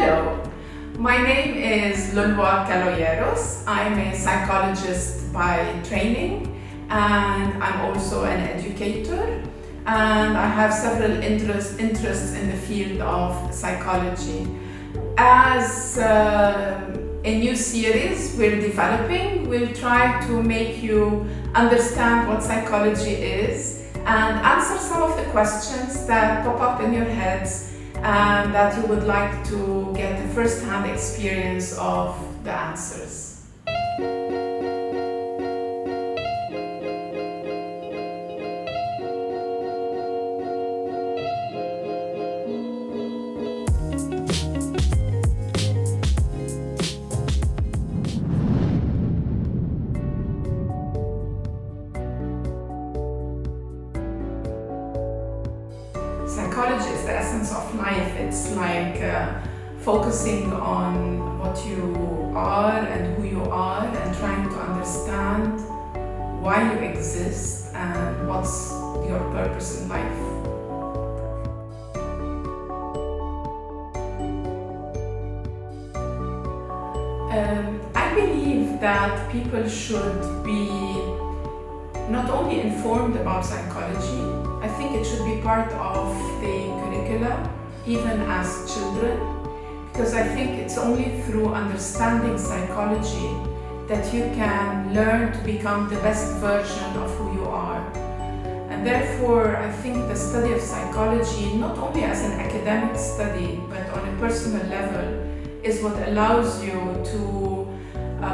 Hello, my name is Lulwa Caloyeros. I'm a psychologist by training and I'm also an educator, and I have several interests in the field of psychology. As a new series we're developing, we'll try to make you understand what psychology is and answer some of the questions that pop up in your heads and that you would like to get a first-hand experience of the answers. Psychology is the essence of life. It's like focusing on what you are and who you are and trying to understand why you exist and what's your purpose in life. I believe that people should be not only informed about psychology, I think it should be part of the curricula, even as children, because I think it's only through understanding psychology that you can learn to become the best version of who you are. And therefore, I think the study of psychology, not only as an academic study, but on a personal level, is what allows you to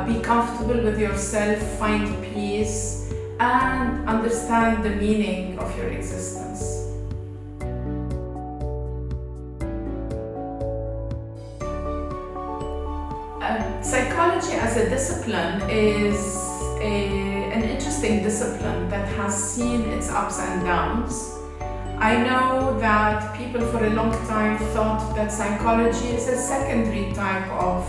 be comfortable with yourself, find peace, and understand the meaning of your existence. Psychology as a discipline is an interesting discipline that has seen its ups and downs. I know that people for a long time thought that psychology is a secondary type of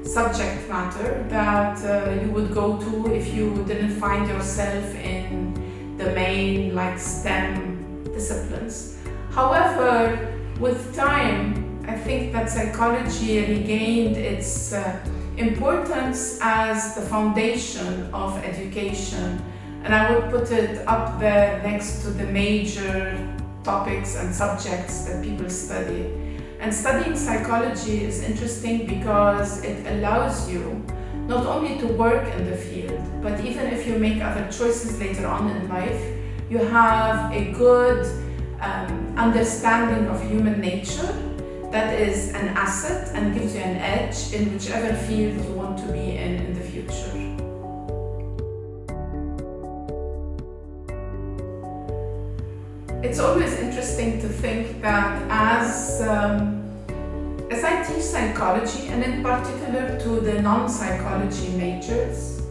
subject matter that you would go to if you didn't find yourself in the main STEM disciplines. However, with time, I think that psychology regained its importance as the foundation of education, and I would put it up there next to the major topics and subjects that people study. And studying psychology is interesting because it allows you not only to work in the field, but even if you make other choices later on in life, you have a good understanding of human nature that is an asset and gives you an edge in whichever field you want to be in the future. It's always interesting to think that as I teach psychology, and in particular to the non-psychology majors,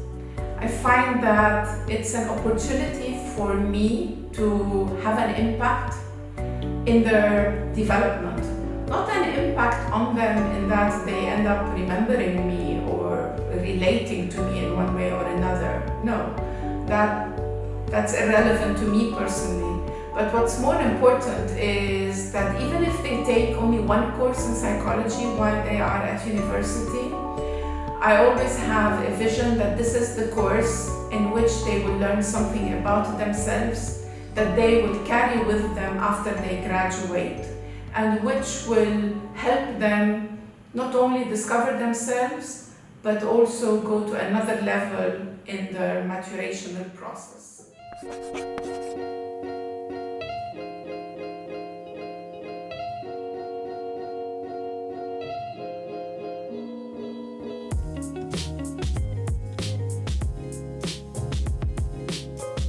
I find that it's an opportunity for me to have an impact in their development. Not an impact on them in that they end up remembering me or relating to me in one way or another. No, that's irrelevant to me personally. But what's more important is that even if they take only one course in psychology while they are at university, I always have a vision that this is the course in which they will learn something about themselves that they will carry with them after they graduate, and which will help them not only discover themselves, but also go to another level in their maturational process.